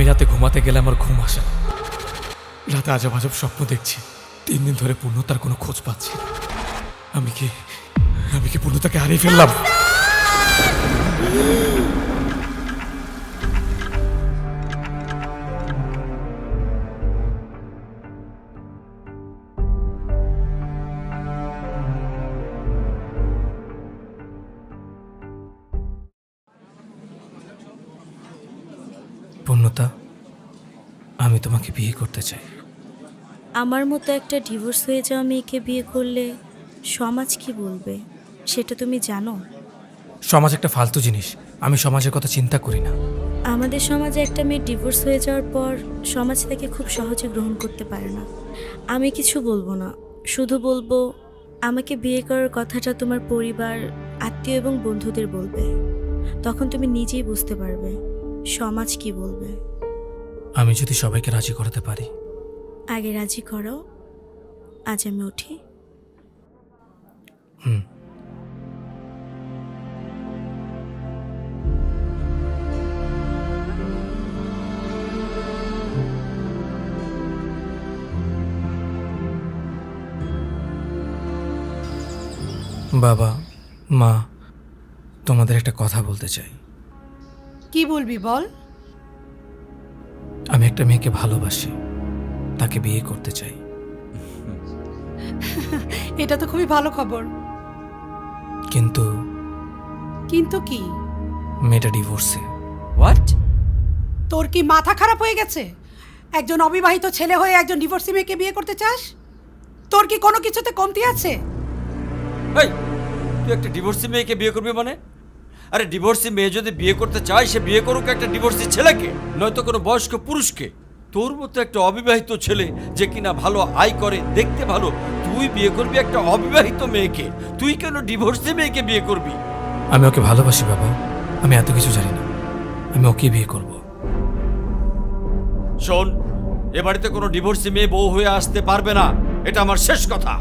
আমি রাতে ঘুমাতে গেলে আমার ঘুম আসে না। রাতে আজব আজব স্বপ্ন দেখছি। 3 দিন ধরে পূর্ণতার কোনো খোঁজ পাচ্ছি না। আমি কি পূর্ণতাকে হারিয়ে ফেললাম? পূর্ণতা, আমি তোমাকে বিয়ে করতে চাই। আমার মতো একটা ডিভোর্স হয়ে যাওয়া মেয়েকে বিয়ে করলে সমাজ কি বলবে সেটা তুমি জানো? সমাজ একটা ফালতু জিনিস, আমি সমাজের কথা চিন্তা করি না। আমাদের সমাজে একটা মেয়ে ডিভোর্স হয়ে যাওয়ার পর সমাজ তাকে খুব সহজে গ্রহণ করতে পারে না। আমি কিছু বলবো না, শুধু বলবো আমাকে বিয়ে করার কথাটা তোমার পরিবার, আত্মীয় এবং বন্ধুদের বলবে। তখন তুমি নিজেই বুঝতে পারবে সমাজ কি বলবে। আমি যদি সবাইকে রাজি করাতে পারি। আগে রাজি করো, আজ আমি উঠি। বাবা, মা, তোমাদের একটা কথা বলতে চাই। কি বলবি বল। আমি একটা মেয়েকে ভালোবাসি, তাকে বিয়ে করতে চাই। এটা তো খুবই ভালো খবর। কিন্তু কিন্তু কি? মেয়েটা ডিভোর্সে। হোয়াট? তোর কি মাথা খারাপ হয়ে গেছে? একজন অবিবাহিত ছেলে হয়ে একজন ডিভোর্সি মেয়েকে বিয়ে করতে চাস? তোর কি কোনো কিছুতে কমতি আছে? এই, তুই একটা ডিভোর্সি মেয়েকে বিয়ে করবি মানে? আরে ডিভোর্সি মেয়ে যদি বিয়ে করতে চায় সে বিয়ে করুক একটা ডিভোর্সি ছেলেকে, নয়তো কোনো বয়স্ক পুরুষকে। তোর মতো একটা অবিবাহিত ছেলে যে কিনা ভালো আয় করে, দেখতে ভালো, তুই বিয়ে করবি একটা অবিবাহিত মেয়েকে? তুই কেন ডিভোর্সি মেয়েকে বিয়ে করবি? আমি ওকে ভালোবাসি বাবা, আমি এত কিছু জানি না। আমি ওকে বিয়ে করব। শোন, এ বাড়িতে কোনো ডিভোর্সি মেয়ে বউ হয়ে আসতে পারবে না, এটা আমার শেষ কথা।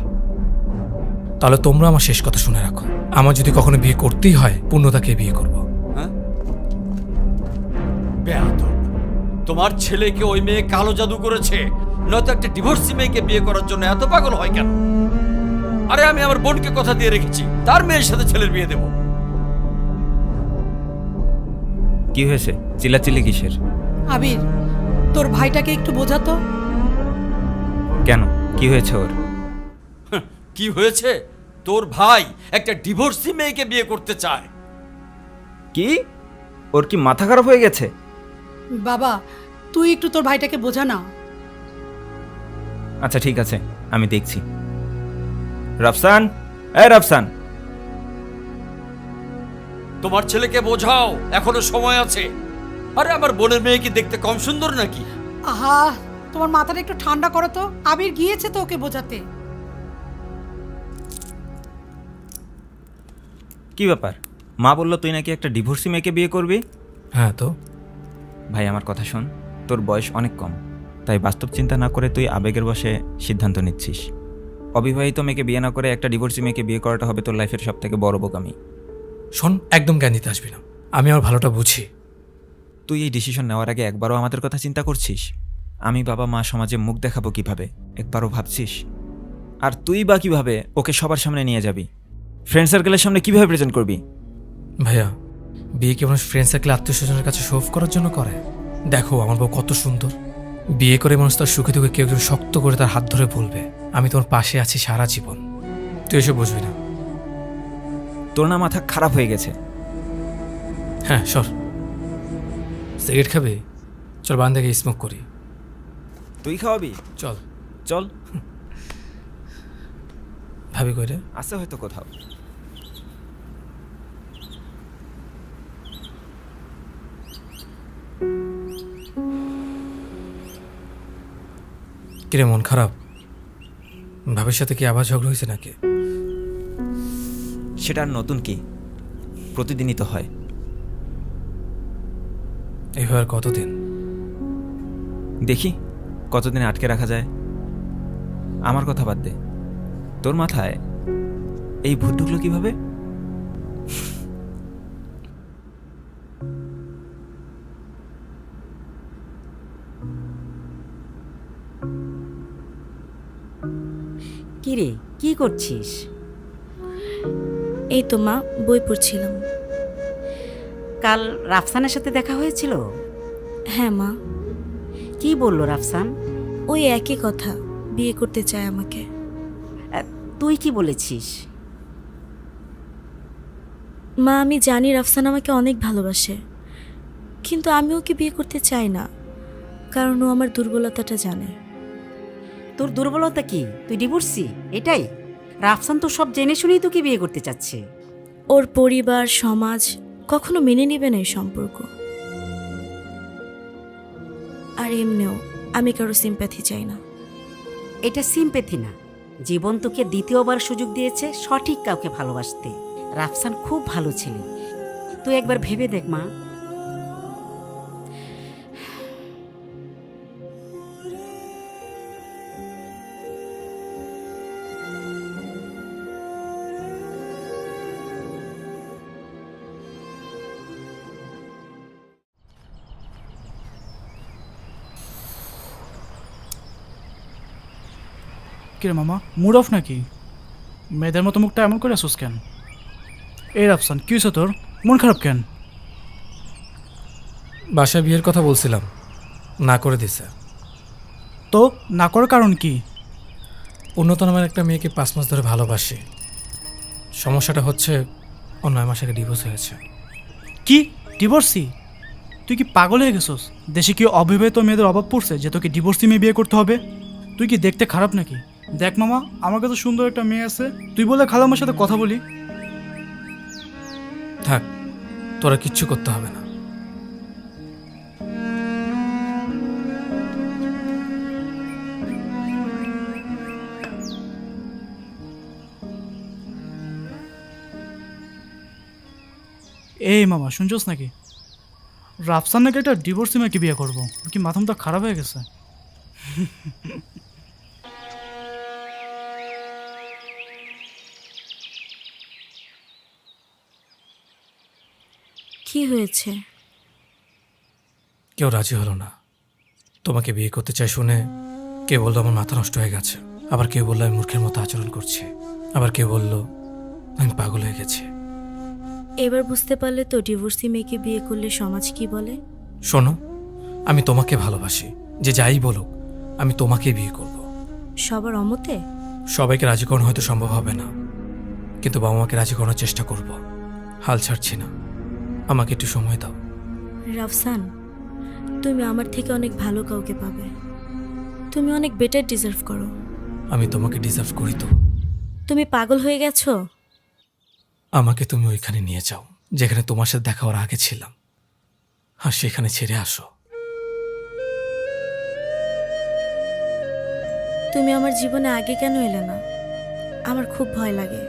তাহলে তোমরা আমার শেষ কথা শুনে রাখো। আমার যদি কখনো বিয়ে করতেই হয়, পূর্ণতাকে বিয়ে করব। হ্যাঁ? বেয়াদব, তোমার ছেলেকে ওই মেয়ে কালো জাদু করেছে, নয়তো একটা ডিভোর্সি মেয়েকে বিয়ে করার জন্য এত পাগল হয় কেন? আরে আমি আমার বোনকে কথা দিয়ে রেখেছি, তার মেয়ের সাথে ছেলের বিয়ে দেব। কি হয়েছে? চিল্লাচিল্লি কিসের? আবির, তোর ভাইটাকে একটু বোঝাতো। কেন, কি হয়েছে ওর? কি হয়েছে? তোর ভাই একটা ডিভোর্সি মেয়েকে বিয়ে করতে চায়। কি? ওর কি মাথা খারাপ হয়ে গেছে? বাবা, তুই একটু তোর ভাইটাকে বোঝা না। আচ্ছা ঠিক আছে, আমি দেখছি। রাফসান, রাফসান, তোমার ছেলেকে বোঝাও, এখনো সময় আছে। আরে আমার বোনের মেয়ে কি দেখতে কম সুন্দর নাকি? আহা, তোমার মাথাটা একটু ঠান্ডা করো তো। আবির গিয়েছে তো ওকে বোঝাতে। কি ব্যাপার? মা বললো তুই নাকি একটা ডিভোর্সি মেয়েকে বিয়ে করবি। হ্যাঁ তো? ভাই আমার কথা শোন, তোর বয়স অনেক কম, তাই বাস্তব চিন্তা না করে তুই আবেগের বশে সিদ্ধান্ত নিচ্ছিস। অবিবাহিত মেয়েকে বিয়ে না করে একটা ডিভোর্সি মেয়েকে বিয়ে করাটা হবে তোর লাইফের সব থেকে বড় বোকামি। শোন, একদম জ্ঞান দিতে আসবি না। আমি আমার ভালোটা বুঝি। তুই এই ডিসিশন নেওয়ার আগে একবারও আমাদের কথা চিন্তা করছিস? আমি বাবা মা সমাজে মুখ দেখাবো কিভাবে একবারও ভাবছিস? আর তুই বা কিভাবে ওকে সবার সামনে নিয়ে যাবি? ফ্রেন্ড সার্কেলের সামনে কিভাবে প্রেজেন্ট করবি? ভাইয়া, বিয়ে কি মানুষ ফ্রেন্ড সার্কেল, আত্মীয় স্বজনের কাছে শো অফ করার জন্য করে? দেখো আমার বউ কত সুন্দর। বিয়ে করে মানুষ তার সুখে দুঃখে কেউ কেউ শক্ত করে তার হাত ধরে বলবে আমি তোমার পাশে আছি সারা জীবন। তুই এসব বুঝবি না। তোর না মাথা খারাপ হয়ে গেছে? হ্যাঁ সর। সিগারেট খাবে? চল বান থেকে স্মোক করি। তুই খাওয়াবি? চল। চল। ভাবি কই রে? আছে হয়তো কোথাও। কিরে মন খারাপ? ভাবির সাথে কি আবার ঝগড়া হয়েছে নাকি? সেটা আর নতুন কি, প্রতিদিনই তো হয়। এইভাবে আর কতদিন? দেখি কতদিন আটকে রাখা যায়। আমার কথা বাদ দে, তোর মাথায় এই ভূত ঢুকলো কিভাবে? কি করছিস? এই তো মা, বই পড়ছিলাম। কাল রাফসানের সাথে দেখা হয়েছিল? হ্যাঁ মা, কি বললো রাফসান? ওই একই কথা, বিয়ে করতে চায় আমাকে। তুই কি বলেছিস? মা, আমি জানি রাফসান আমাকে অনেক ভালোবাসে, কিন্তু আমি ওকে বিয়ে করতে চাই না, কারণ ও আমার দুর্বলতাটা জানে। তোর দুর্বলতা কি? তুই ডিভোর্সি, এটাই? রাফসান তো সব জেনে শুনেই তোকে বিয়ে করতে চাচ্ছে। ওর পরিবার, সমাজ কখনো মেনে নেবে না এই সম্পর্ক। আর এমনিও আমি কারো সিম্প্যাথি চাই না। এটা সিম্প্যাথি না, জীবন তোকে দ্বিতীয়বার সুযোগ দিয়েছে সঠিক কাউকে ভালোবাসতে। রাফসান খুব ভালো ছেলে, তুই একবার ভেবে দেখ মা। কিরে মামা, মুড অফ নাকি? মেয়েদের মতো মুখটা এমন করে আসুস কেন? এই রাফসান, কি হয়েছে তোর? মন খারাপ কেন? বাসায় বিয়ের কথা বলছিলাম, না করে দিছে। তো না করার কারণ কি? উন্নত নামের একটা মেয়েকে 5 মাস ধরে ভালোবাসি। সমস্যাটা হচ্ছে ও 9 মাস আগে ডিভোর্স হয়েছে। কি ডিভোর্সি? তুই কি পাগল হয়ে গেছিস? দেশে কি অবিবাহিত মেয়েদের অভাব পড়ছে যে তোকে ডিভোর্সি মেয়ে বিয়ে করতে হবে? তুই কি দেখতে খারাপ নাকি? দেখ মামা, আমার কাছে সুন্দর একটা মেয়ে আছে, তুই বলে খালাম্মার সাথে কথা বলি। থাক, তোরা কিচ্ছু করতে হবে না। এই মামা, শুনছস নাকি? রাফসান নাকি একটা ডিভোর্সি মেয়েকে বিয়ে করবো। কি মাথাটা খারাপ হয়ে গেছে? কি হয়েছে? কেউ রাজি হলো না। তোমাকে বিয়ে করতে চাই শুনে কেউ বললো আমার মাথা নষ্ট হয়ে গেছে, আবার কেউ বললো আমি মূর্খের মতো আচরণ করছি, আবার কেউ বললো আমি পাগল হয়ে গেছি। এবার বুঝতে পারলে তো ডিভোর্সি মেয়েকে বিয়ে করলে সমাজ কি বলে? শোনো, আমি তোমাকে ভালোবাসি, যে যাই বলুক আমি তোমাকেই বিয়ে করব। সবার অমতে? সবাইকে রাজি করানো হয়তো সম্ভব হবে না, কিন্তু বাবা মাকে রাজি করানোর চেষ্টা করব। হাল ছাড়ছি না, আমাকে একটু সময় দাও। রাফসান, তুমি আমার থেকে অনেক ভালো কাউকে পাবে। তুমি অনেক বেটার ডিজার্ভ করো। আমি তোমাকে ডিজার্ভ করি তো? তুমি পাগল হয়ে গেছো? আমাকে তুমি ওইখানে নিয়ে যাও যেখানে তোমার সাথে দেখা হওয়ার আগে ছিলাম, আর সেখানে ছেড়ে আসো। তুমি আমার জীবনে আগে কেন এলে না? আমার খুব ভয় লাগে।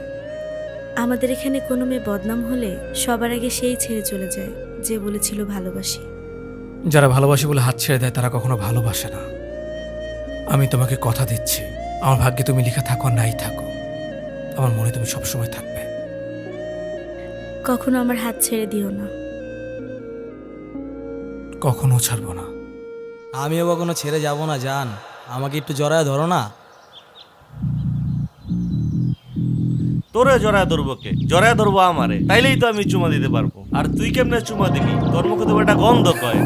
আমাদের এখানে কোনো মেয়ে বদনাম হলে সবার আগে সেই ছেড়ে চলে যায় যে বলেছিল ভালোবাসি। যারা ভালোবাসি বলে হাত ছেড়ে দেয় তারা কখনো ভালোবাসে না। আমি তোমাকে কথা দিচ্ছি, আমার ভাগ্যে তুমি লেখা থাকো আর নাই থাকো, আমার মনে তুমি সবসময় থাকবে। কখনো আমার হাত ছেড়ে দিও না। কখনো ছাড়বো না। আমিও কখনো ছেড়ে যাব না জান, আমাকে একটু জড়ায় ধরো না। তোরে জড়ায় ধরবো কে? জড়ায় ধরবো আমারে, তাইলেই তো আমি চুমা দিতে পারবো। আর তুই কেমনে চুমা দিবি? তোর মুখে তো একটা গন্ধ কয়।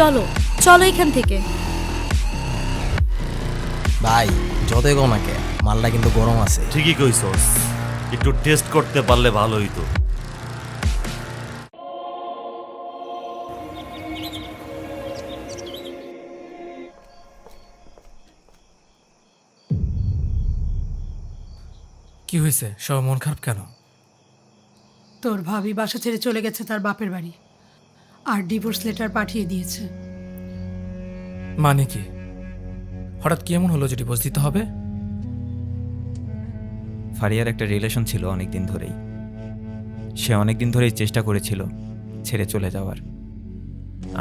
চলো চলো এখান থেকে। ভাই যতই গো নাকে মালটা কিন্তু গরম আছে। ঠিকই কইছস, একটু টেস্ট করতে পারলে ভালো হইতো। কি হয়েছে, সব মন খারাপ কেন? তোর ভাবি বাসা ছেড়ে চলে গেছে তার বাপের বাড়ি, আর ডিভোর্স লেটার পাঠিয়ে দিয়েছে। মানে কি? হঠাৎ কি এমন হলো যে ডিভোর্স দিতে হবে? ফারিয়ার একটা রিলেশন ছিল অনেক দিন ধরেই। সে অনেক দিন ধরেই চেষ্টা করেছিল ছেড়ে চলে যাওয়ার।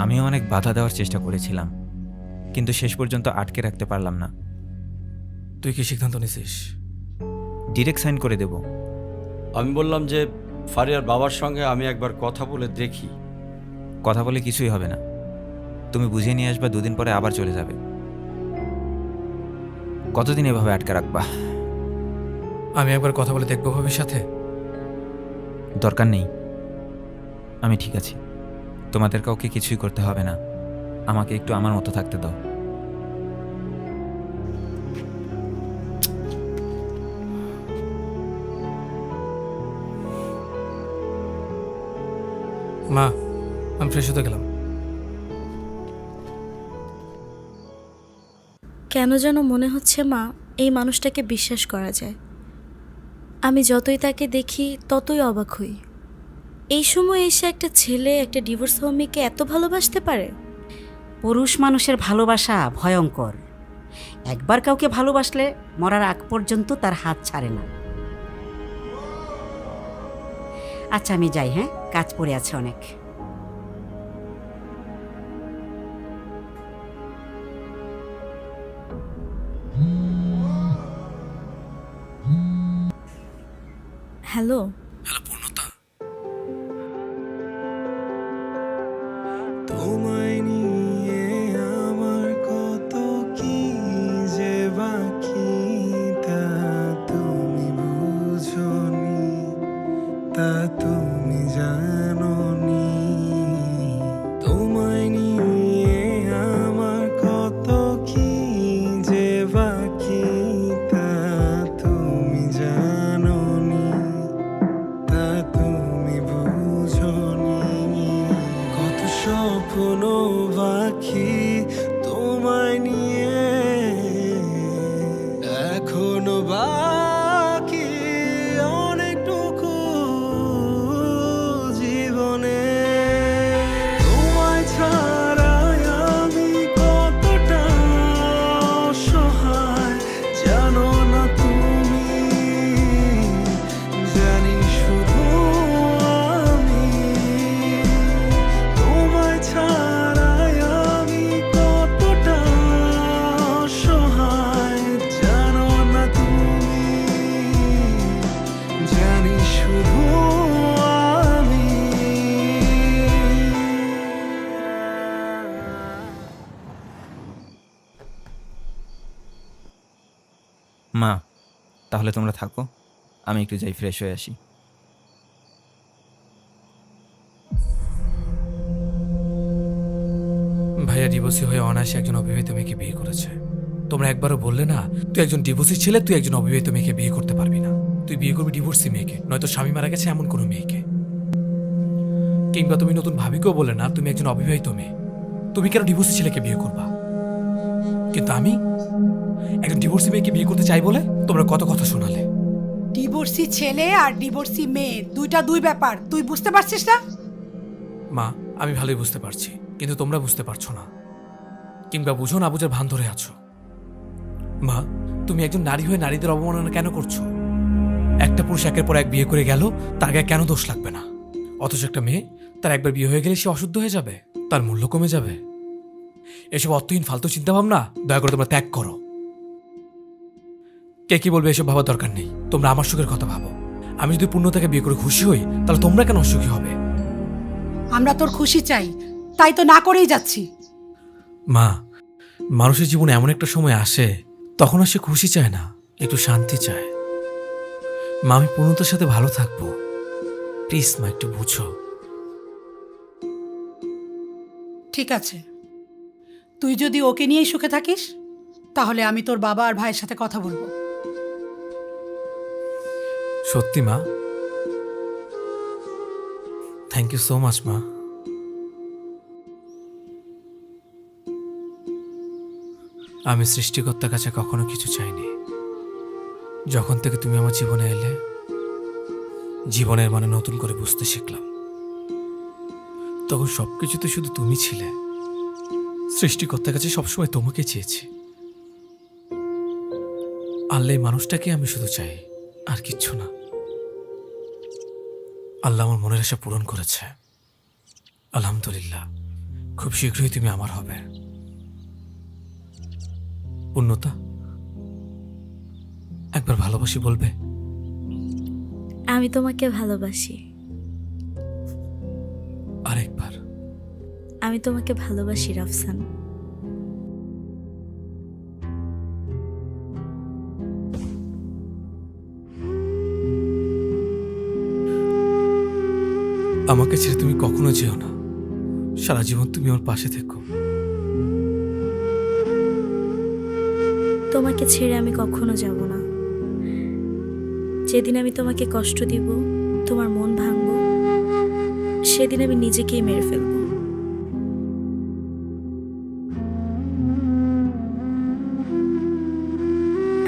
আমিও অনেক বাধা দেওয়ার চেষ্টা করেছিলাম, কিন্তু শেষ পর্যন্ত আটকে রাখতে পারলাম না। তুই কি সিদ্ধান্ত নিছিস? ডিরেক্ট সাইন করে দেব। আমি বললাম যে ফারিয়ার বাবার সঙ্গে আমি একবার কথা বলে দেখি। কথা বলে কিছুই হবে না। তুমি বুঝিয়ে নিয়ে আসবা, 2 দিন পরে আবার চলে যাবে। কতদিন এভাবে আটকে রাখবা? আমি একবার কথা বলে দেখবো ভাবির সাথে। দরকার নেই, আমি ঠিক আছি। তোমাদের কাউকে কিছুই করতে হবে না, আমাকে একটু আমার মতো থাকতে দাও। মা, আমি ফ্রেশ হতে গেলাম। কেন যেন মনে হচ্ছে মা, এই মানুষটাকে বিশ্বাস করা যায়। আমি যতই তাকে দেখি ততই অবাক হই। এই সময় এসে একটা ছেলে একটা ডিভোর্স হওয়া মেয়েকে এত ভালোবাসতে পারে? পুরুষ মানুষের ভালোবাসা ভয়ঙ্কর। একবার কাউকে ভালোবাসলে মরার আগ পর্যন্ত তার হাত ছাড়ে না। আচ্ছা আমি যাই, হ্যাঁ, কাজ পড়ে আছে অনেক। হ্যালো, হ্যালো পূর্ণতা। তোমায় নিয়ে আমার কত কি যে বাকি, তা তুমি বুঝোনি, তা তুমি জানোনি। তোমায় নিয়ে আমার কত কি যে বাকি, তা তুমি জানোনি, তা তুমি বুঝোনি। কত স্বপ্ন বাকি তোমায় নিয়ে, এখনো বাকি অনেকটুকু জীবনে। তোমায় ছাড়া আমি কতটা অসহায় জানো না তুমি, জানি শুধু আমি। তোমায় ছাড়া আমি কতটা অসহায় জানো না তুমি, জানি শুধু আমি। মা, তাহলে তোমরা থাকো, আমি একটু যাই ফ্রেশ হয়ে আসি। ভাইয়া ডিভোর্সি হয়ে অনায়াসে একজন অবিবাহিত মেয়েকে বিয়ে করেছে। তোমরা একবারও বললে না তুই একজন ডিভোর্সি ছেলে, তুই একজন অবিবাহিত মেয়েকে বিয়ে করতে পারবি না। তুই বিয়ে করবি ডিভোর্সি মেয়েকে, নয়তো স্বামী মারা গেছে এমন কোনো মেয়েকে। কিংবা তুমি নতুন ভাবিকেও বলে না তুমি একজন অবিবাহিত মেয়ে, তুমি কেন ডিভোর্সি ছেলেকে বিয়ে করবা? কিন্তু আমি একজন ডিভোর্সি মেয়েকে বিয়ে করতে চাই বলে তোমরা কত কথা শোনালে। ডিভোর্সি ছেলে আর ডিভোর্সি মেয়ে দুইটা দুই ব্যাপার, তুই বুঝতে পারছিস না? মা, আমি ভালোই বুঝতে পারছি, কিন্তু তোমরা বুঝতে পারছো না, কিংবা বুঝো না বুঝার ভান ধরে আছো। মা, তুমি একজন নারী হয়ে নারীদের অবমাননা কেন করছো? একটা পুরুষ একের পর এক বিয়ে করে গেল, তার গায়ে কেন দোষ লাগবে না? অথচ একটা মেয়ে, তার একবার বিয়ে হয়ে গেলে সে অশুদ্ধ হয়ে যাবে, তার মূল্য কমে যাবে। এসব অর্থহীন ফালতু চিন্তা ভাবনা দয়া করে তোমরা ত্যাগ করো। কে কি বলবে এসব ভাবার দরকার নেই, তোমরা আমার সুখের কথা ভাবো। আমি যদি পূর্ণতাকে বিয়ে করে খুশি হই, তাহলে তোমরা কেন অসুখী হবে? আমরা তোর খুশি চাই, তাই তো না করেই যাচ্ছি। মা, মানুষের জীবনে এমন একটা সময় আসে তখন আর সে খুশি চায় না, একটু শান্তি চায়। মা, আমি পূর্ণতার সাথে ভালো থাকবো, প্লিজ মা একটু বুঝো। ঠিক আছে, তুই যদি ওকে নিয়েই সুখে থাকিস তাহলে আমি তোর বাবা আর ভাইয়ের সাথে কথা বলবো। সত্যি মা, থ্যাংক ইউ সো মাচ মা। আমি সৃষ্টিকর্তার কাছে কখনো কিছু চাইনি। যখন থেকে তুমি আমার জীবনে এলে, জীবনের মানে নতুন করে বুঝতে শিখলাম। তখন সবকিছুতে শুধু তুমি ছিলে। সৃষ্টিকর্তার কাছে সবসময় তোমাকে চেয়েছি। আল্লাহ এই মানুষটাকে আমি শুধু চাই, আর কিচ্ছু না। আল্লাহ আমার মনের আশা পূরণ করেছে, আলহামদুলিল্লাহ। খুব শীঘ্রই তুমি আমার হবে। পূর্ণতা, একবার ভালোবাসি বলবে? আমি তোমাকে ভালোবাসি। আরেকবার? আমি তোমাকে ভালোবাসি রাফসান। আমাকে ছেড়ে তুমি কখনো যেও না। সারা জীবন তুমি আমার পাশে থেকো। তোমাকে ছেড়ে আমি কখনো যাব না। যেদিন আমি তোমাকে কষ্ট দিব, তোমার মন ভাঙবো, সেদিন আমি নিজেকেই মেরে ফেলবো।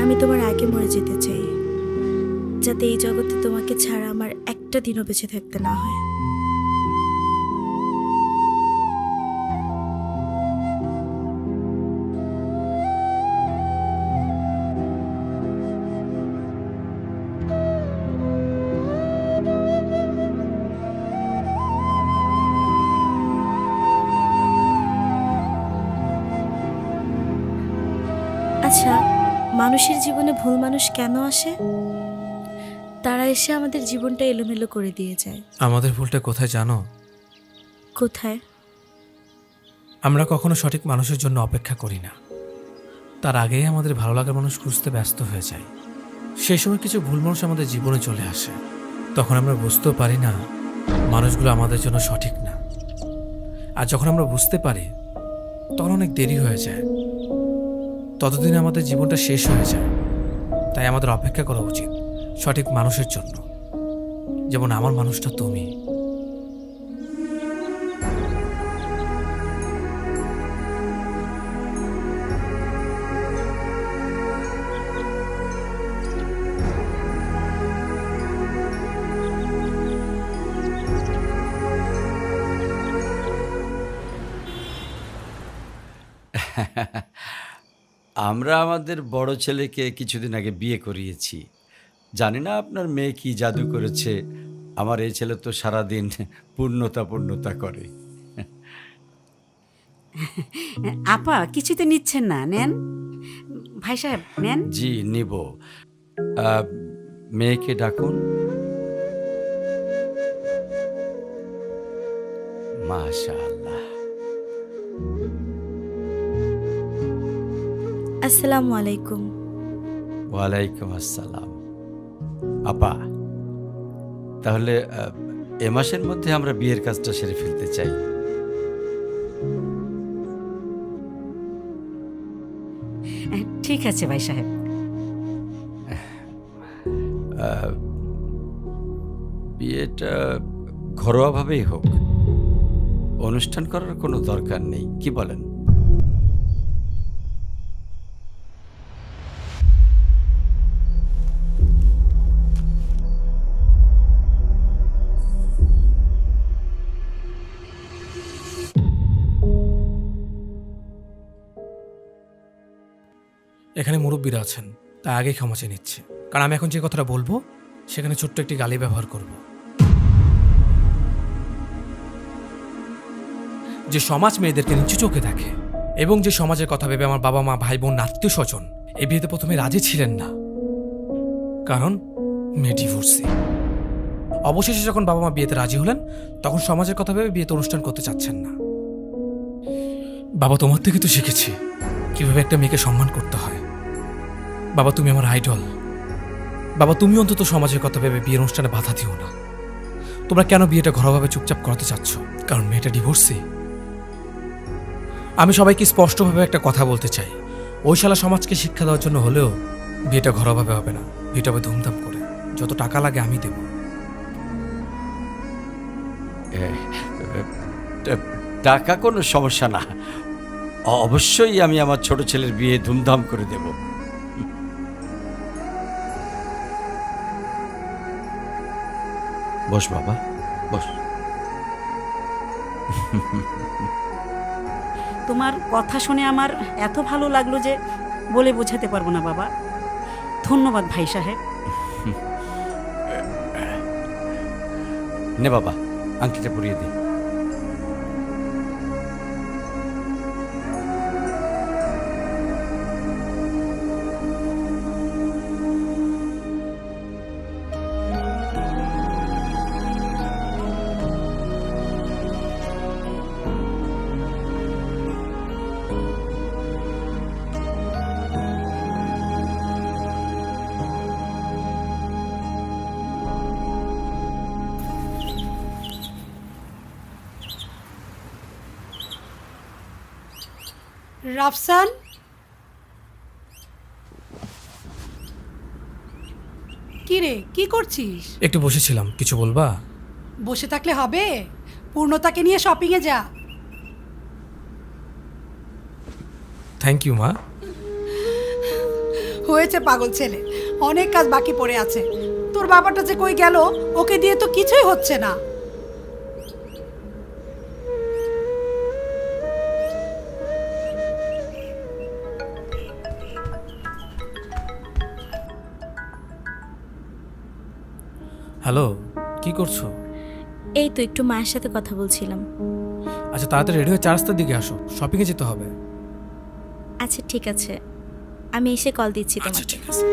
আমি তোমার আগে মরে যেতে চাই, যাতে এই জগতে তোমাকে ছাড়া আমার একটা দিনও বেঁচে থাকতে না হয়। আচ্ছা, মানুষের জীবনে ভুল মানুষ কেন আসে? তারা এসে আমাদের জীবনটা এলোমেলো করে দিয়ে যায়। আমাদের ভুলটা কোথায় জানো? কোথায়? আমরা কখনো সঠিক মানুষের জন্য অপেক্ষা করি না। তার আগেই আমাদের ভালো লাগার মানুষ খুঁজতে ব্যস্ত হয়ে যায়। সেই সময় কিছু ভুল মানুষ আমাদের জীবনে চলে আসে। তখন আমরা বুঝতেও পারি না মানুষগুলো আমাদের জন্য সঠিক না। আর যখন আমরা বুঝতে পারি, তখন অনেক দেরি হয়ে যায়। ততদিন আমাদের জীবনটা শেষ হয়ে যায়। তাই আমাদের অপেক্ষা করা উচিত সঠিক মানুষের জন্য, যেমন আমার মানুষটা তুমি। আমরা আমাদের বড় ছেলেকে কিছুদিন আগে বিয়ে করিয়েছি। জানি না আপনার মেয়ে কি জাদু করেছে। আমার এই ছেলে তো সারাদিন পূর্ণতা করে। আপা কিছুতে নিচ্ছেন না, নেন। ভাই সাহেব নেন। জি, নিব। মেয়েকে ডাকুন। মাশাআল্লাহ। আসসালামু আলাইকুম। ওয়ালাইকুম আসসালাম। আপা, তাহলে এ মাসের মধ্যে আমরা বিয়ের কাজটা সেরে ফেলতে চাই। ঠিক আছে ভাই সাহেব। বিয়েটা ঘরোয়াভাবেই হোক, অনুষ্ঠান করার কোনো দরকার নেই, কি বলেন? এখানে মুরব্বীরা আছেন, তাই আগেই ক্ষমা চেয়ে নিচ্ছে। কারণ আমি এখন যে কথাটা বলবো সেখানে ছোট্ট একটি গালি ব্যবহার করব। যে সমাজ মেয়েদেরকে নিচু চোখে দেখে এবং যে সমাজের কথা ভেবে আমার বাবা মা ভাই বোন আত্মীয় স্বজন এই বিয়েতে প্রথমে রাজি ছিলেন না, কারণ মেয়ে ডিভোর্সি। অবশেষে যখন বাবা মা বিয়েতে রাজি হলেন, তখন সমাজের কথা ভেবে বিয়েতে অনুষ্ঠান করতে চাচ্ছেন না। বাবা, তোমার থেকে তো শিখেছি কিভাবে একটা মেয়েকে সম্মান করতে হয়। বাবা, তুমি আমার আইডল। বাবা, তুমি অন্তত সমাজের কথা ভেবে বিয়ের অনুষ্ঠানে বাধা দিও না। তোমরা কেন বিয়েটা ঘরোয়াভাবে চুপচাপ করাতে চাচ্ছ? কারণ মেয়েটা ডিভোর্সি। আমি সবাইকে স্পষ্টভাবে একটা কথা বলতে চাই, ওই শালা সমাজকে শিক্ষা দেওয়ার জন্য হলেও বিয়েটা ঘরোয়াভাবে হবে না, বিয়েটা হবে ধুমধাম করে। যত টাকা লাগে আমি দেব। টাকা কোনো সমস্যা না, অবশ্যই আমি আমার ছোট ছেলের বিয়ে ধুমধাম করে দেব। বস বাবা, বস। তোমার কথা শুনে আমার এত ভালো লাগলো যে বলে বোঝাতে পারবো না বাবা। ধন্যবাদ ভাই সাহেব। নে বাবা, আংটিটা পরিয়ে দিই। রাফসান, কি রে, কি করছিস? একটু বসেছিলাম, কিছু বলবা? বসে থাকলে হবে? পূর্ণতাকে নিয়ে শপিংয়ে যা। থ্যাংক ইউ মা। হয়েছে পাগল ছেলে, অনেক কাজ বাকি পড়ে আছে। তোর বাবাটা যে কই গেল, ওকে দিয়ে তো কিছুই হচ্ছে না। হ্যালো, কি করছো? এই তো একটু মায়ের সাথে কথা বলছিলাম। আচ্ছা তাড়াতাড়ি রেডি হয়ে 4 রাস্তার দিকে আসো, শপিংয়ে যেতে হবে। আচ্ছা ঠিক আছে, আমি এসে কল দিচ্ছি আচ্ছা তোমাকে। ঠিক আছে।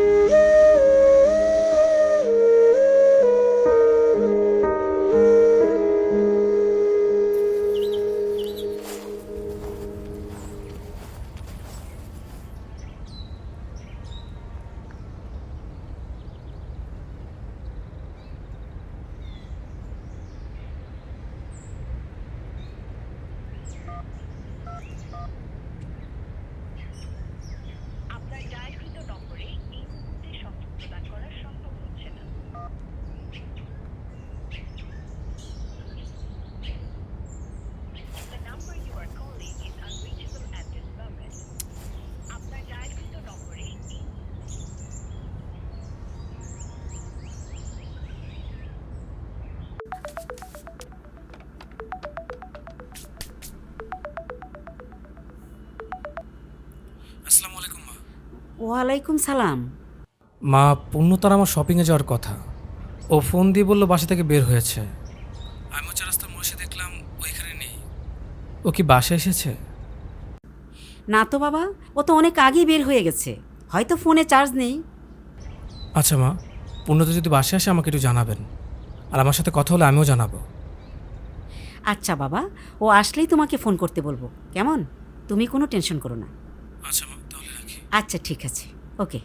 আসসালামু আলাইকুম মা। ওয়ালাইকুম সালাম। মা, পূর্ণতার আমার শপিংয়ে যাওয়ার কথা। ও ফোন দিয়ে বললো বাসা থেকে বের হয়েছে। আমিও 4 রাস্তার মোড়ে এসে দেখলাম ওইখানে নেই। ও কি বাসায় এসেছে? না তো বাবা, ও তো অনেক আগেই বের হয়ে গেছে, হয়তো ফোনে চার্জ নেই। আচ্ছা মা, পূর্ণতা যদি বাসায় আসে আমাকে একটু জানাবেন, আর আমার সাথে কথা হলে আমিও জানাবো। আচ্ছা বাবা, ও আসলেই তোমাকে ফোন করতে বলবো, কেমন? তুমি কোনো টেনশন করো না। আচ্ছা মা, তাহলে রাখি। আচ্ছা ঠিক আছে, ওকে।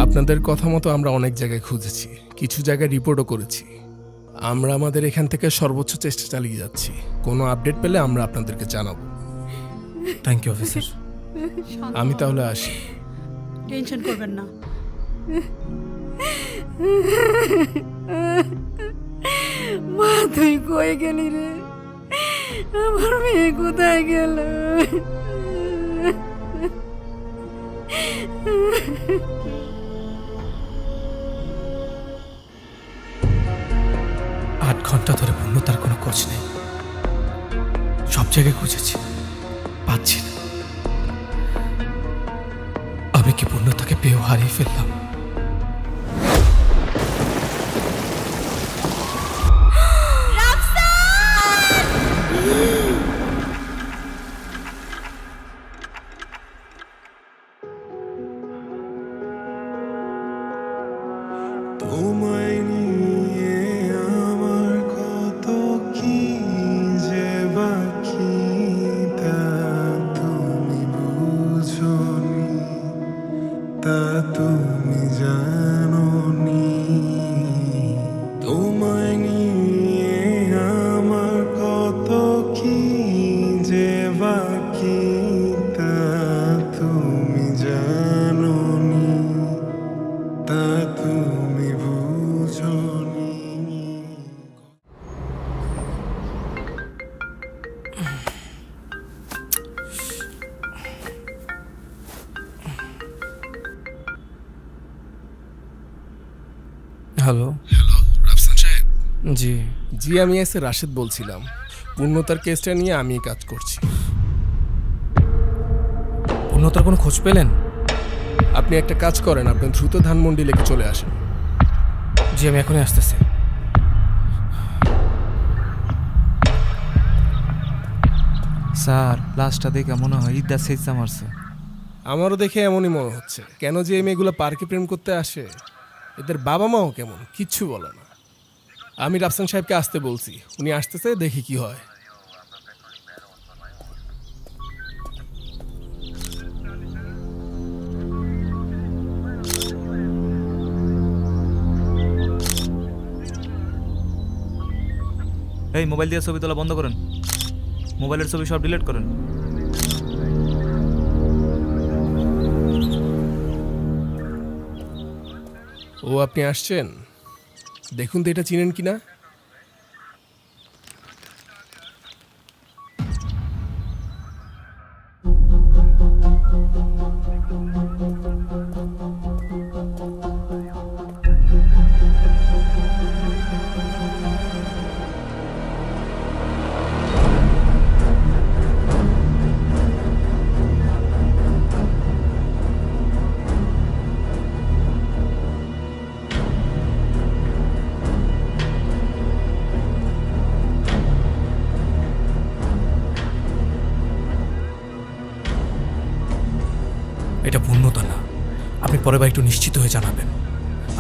আপনাদের কথা মতো আমরা অনেক জায়গায় খুঁজেছি, কিছু জায়গায় রিপোর্টও করেছি। আমরা আমাদের এখান থেকে সর্বোচ্চ চেষ্টা চালিয়ে যাচ্ছি। কোনো আপডেট পেলে আমরা আপনাদেরকে জানাবো। Thank you officer. আমি তাহলে আসি। টেনশন করবেন না। মা তুই কই গেলি রে? আমার মেয়ে কোথায় গেল? 8 ঘন্টা ধরে পূর্ণতার কোনো খোঁজ নেই। সব জায়গায় খুঁজেছি, পাচ্ছি না। আমি কি পূর্ণতাকে পেয়েও হারিয়ে ফেললাম? তোমায় নিয়ে আমার কি যে বাকি তা তুমি জানোনি, তা তুমি বুঝোনি। হ্যালো, রাফসান সাহেব। জি। জি, আমি এসে রাশেদ বলছিলাম। পূর্ণতার কেসটা নিয়ে আমি কাজ করছি। পূর্ণতার কোনো খোঁজ পেলেন? আপনি একটা কাজ করেন, আপনি দ্রুত ধানমন্ডি লেকে চলে আসেন। জি, আমি এখনই আসতেছি। স্যার লাস্টটা দেখে মনে হয় ঈদা সেজা মারছে। আমারও দেখে এমনই মনে হচ্ছে। কেন যে এই মেয়েগুলো পার্কে প্রেম করতে আসে, এদের বাবা মাও কেমন, কিচ্ছু বলে না। আমি রাফসান সাহেবকে আসতে বলছি, উনি আসতেছে, দেখি কি হয়। এই মোবাইল দিয়ে ছবি তোলা বন্ধ করেন, মোবাইলের ছবি সব ডিলিট করেন। ও, আপনি আসছেন? দেখুন তো এটা চিনেন কিনা। এটা পূর্ণতা না। আপনি পরের বার একটু নিশ্চিত হয়ে জানাবেন।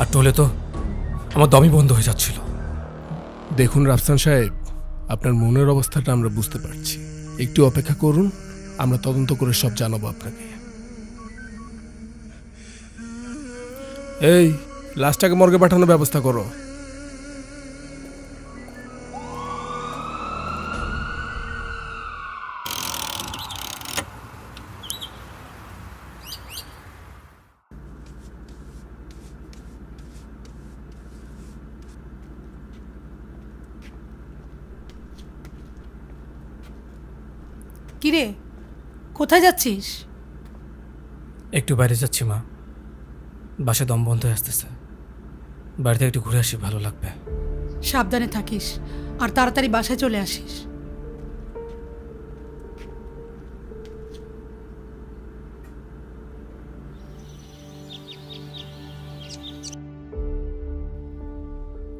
আর টলে তো আমার দমই বন্ধ হয়ে যাচ্ছিল। দেখুন রাফসান সাহেব, আপনার মনের অবস্থাটা আমরা বুঝতে পারছি। একটু অপেক্ষা করুন, আমরা তদন্ত করে সব জানাবো আপনাকে। এই, লাশটাকে মর্গে পাঠানোর ব্যবস্থা করো। কিরে, কোথায় যাচ্ছিস? একটু বাইরে যাচ্ছি মা, বাসে দম বন্ধ হয়ে আসতেছে। বাড়ি থেকে একটু ঘুরে আসি, ভালো লাগবে। সাবধানে থাকিস আর তাড়াতাড়ি বাসায় চলে আসিস।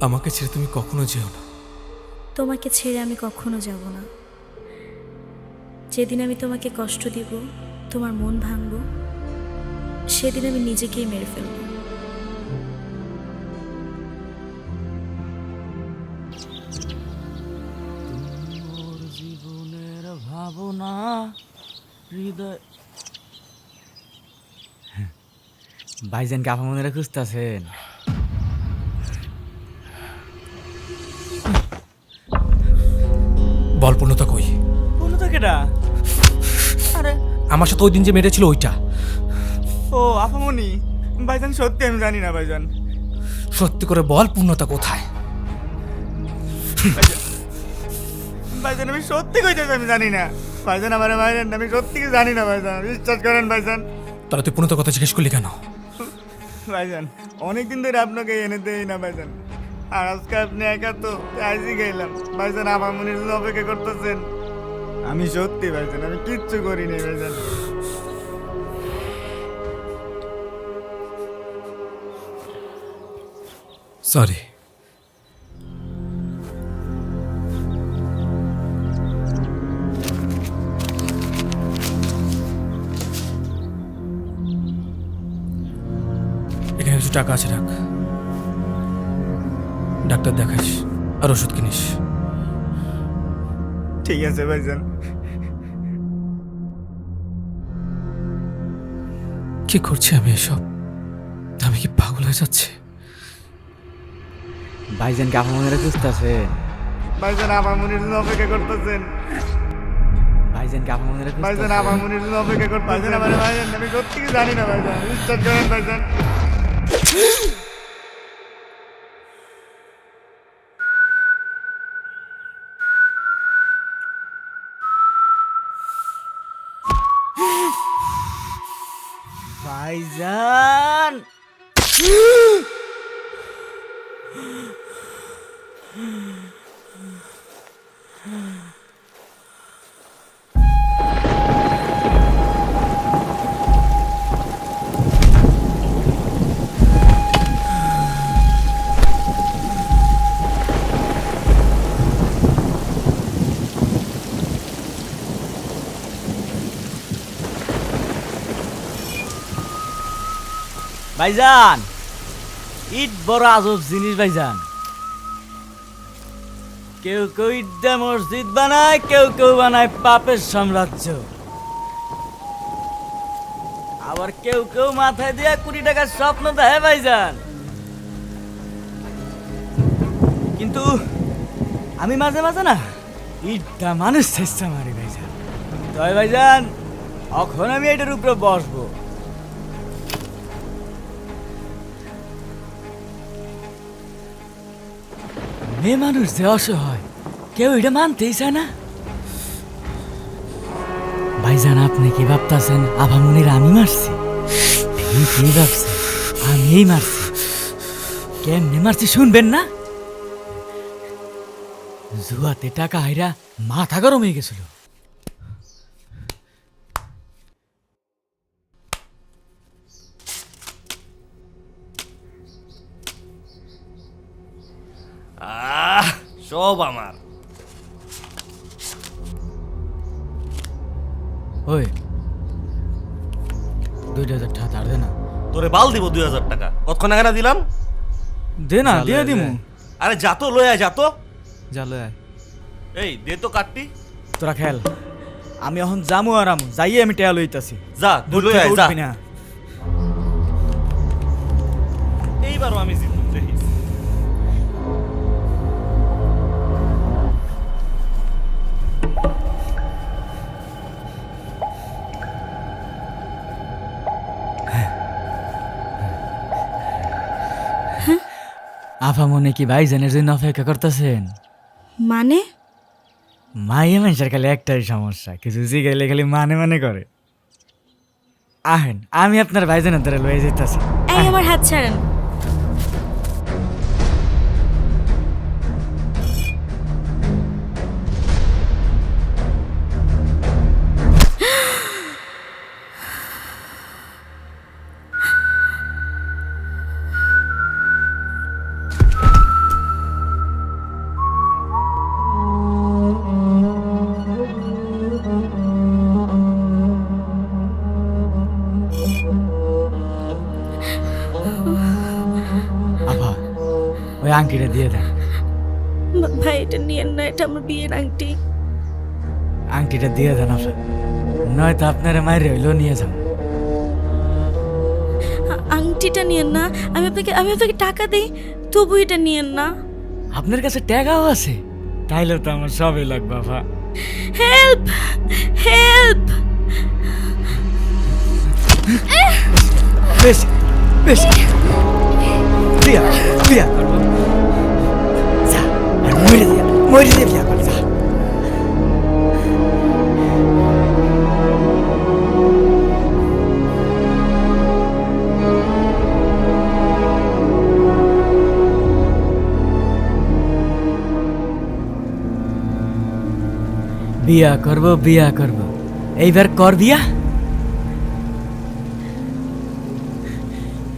আমাকে ছেড়ে তুমি কখনো যেও না। তোমাকে ছেড়ে আমি কখনো যাব না। যেদিন আমি তোমাকে কষ্ট দিব, তোমার মন ভাঙব, সেদিন আমি নিজেকেই মেরে ফেলব। জীবনের ভাবনা হৃদয়। ভাইজান কে আপা মনে খুঁজতেছেন? বল পূর্ণতা কই? পূর্ণতা কেডা? আরে আমার সাথে ওই দিন যে মেরেছিল ওইটা। ও আপামনি, ভাইজান সত্যি আমি জানি না ভাইজান। সত্যি করে বল পূর্ণতা কোথায়? ভাইজান আমি সত্যি কইতেছি আমি জানি না ভাইজান, আমার ভাইজান আমি সত্যি কি জানি না ভাইজান, বিশ্বাস করেন ভাইজান। তাহলে তুই পূর্ণতার কথা জিজ্ঞেস করলি কেন? ভাইজান অনেকদিন ধরে আপনাকে এনে দেই না ভাইজান, আর আজকে আপনি একা তো আইসি গেলাম ভাইজান, আমার মনের জন্য অপেক্ষা করতেছেন। আমি সত্যি ভাইজান আমি কিচ্ছু করিনি ভাইজান। সরি। এখানে কিছু টাকা আছে, রাখ। ডাক্তার দেখাস আর ওষুধ কিনিস। ঠিক আছে ভাইজান। কি করছি আমি এসব? আমি কি পাগল হয়ে যাচ্ছে? ভাইজান কে আপা মনে খুঁজতেছে? ভাইজান আপামনির জন্য অপেক্ষা করতেছেন। ভাইজানকে আপনার মনে রাখবেন ভাইজান আপামনির জন্য অপেক্ষা করতেছেন। ভাইজান আমি সত্যি কি জানি না ভাইজান, বিশ্বাস করেন ভাইজান। ভাইজান ভাইজান ইট বড় আজব জিনিস ভাইজান। কেউ কেউ ইট দিয়ে মসজিদ বানায়, কেউ কেউ বানায় পাপের সাম্রাজ্য, আবার কেউ কেউ মাথায় দিয়ে 20 টাকার স্বপ্ন দেয় ভাইজান। কিন্তু আমি মাঝে মাঝে না ইটটা মানুষ চেষ্টা মারি ভাইজান। তবে ভাইজান এখন আমি এটার উপরে বসবো। মেয়ে মানুষ যে অসহায়, কেউ এটা মানতেই চায় না। ভাইজান আপনি কি ভাবতেছেন আভামনির আমি মারছি? ঠিকই ভাবছেন, আমিই মারছি। কেমনে মারছি শুনবেন না? জুয়াতে টাকা হাইরা মাথা গরম হয়ে গেছিল। সব আমার। ওই 2000 টাকা ধার দে না। তোরে বাল দিব 2000 টাকা। কতক্ষণ আগে না দিলাম? দে না, দিয়ে দিমু। আরে যা তো লয়ে আয়, যা তো। জালো আয়। এই দে তো কাটটি। তোরা খেল, আমি এখন জামু আর আমু যাইয়ে আমি টেয়া লইতাছি। যা তুই লয়ে আয়, যা। উঠবি না। এইবারও আমি জিতব দেখিস। আফা মনে কি ভাইজানের জন্য অপেক্ষা করতেছেন? মানে মাইয়া মানুষের খালি একটাই সমস্যা, কিছু জিগাইলে খালি মানে মানে করে। আহেন আমি আপনার ভাইজানের দ্বারা লয়ে যেতেছি। এই আমার হাত ছাড়েন। আফা ওই আংটিটা দিয়ে দেন। ভাই এটা নিয়েন না, এটা আমার বিয়ের আংটি। আংটিটা দিয়ে দেন আফা, নয়তো আপনারা মাইরে হইলেও নিয়ে যান। আংটিটা নিয়েন না, আমি আপনাকে টাকা দিই, তবু এটা নিয়েন না। আপনার কাছে টাকাও আছে? তাইলে তো আমার সবই লাগবে আফা। Help help. বেশি বেশি বিয়া বিয়া করবো। যা আর মরে দিয়ে বিয়া কর যা। বিয়া করব এইবার কর বিয়া।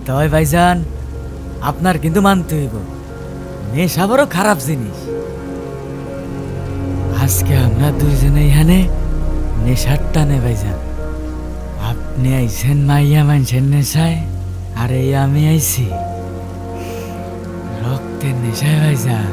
তবে ভাইজান আপনার কিন্তু মানতে হইব, নেশা বড় খারাপ জিনিস। আজকে আমরা দুইজনে এখানে নেশার টানে ভাইজান। আপনি আইছেন মাইয়া মানুষের নেশায়, আর এই আমি আইছি রক্তের নেশায় ভাইজান।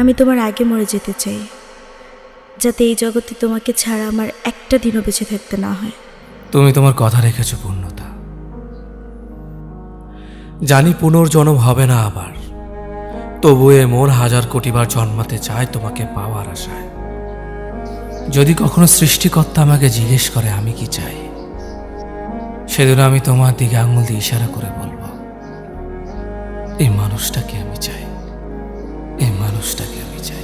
আমি তোমার আগে মরে যেতে চাই, যাতে এই জগতে তোমাকে ছাড়া আমার একটা দিনও বেঁচে থাকতে না হয়। তুমি তোমার কথা রেখেছো পূর্ণতা। জানি পুনর্জন্ম হবে না আবার, তবু এ মন হাজার কোটিবার জন্মাতে চায় তোমাকে পাওয়ার আশায়। যদি কখনো সৃষ্টিকর্তা আমাকে জিজ্ঞেস করে আমি কি চাই, সেদিন আমি তোমার দিকে আঙুল দিয়ে ইশারা করে বলবো, এই মানুষটাকে আমি চাই, এই মানুষটাকে আমি চাই।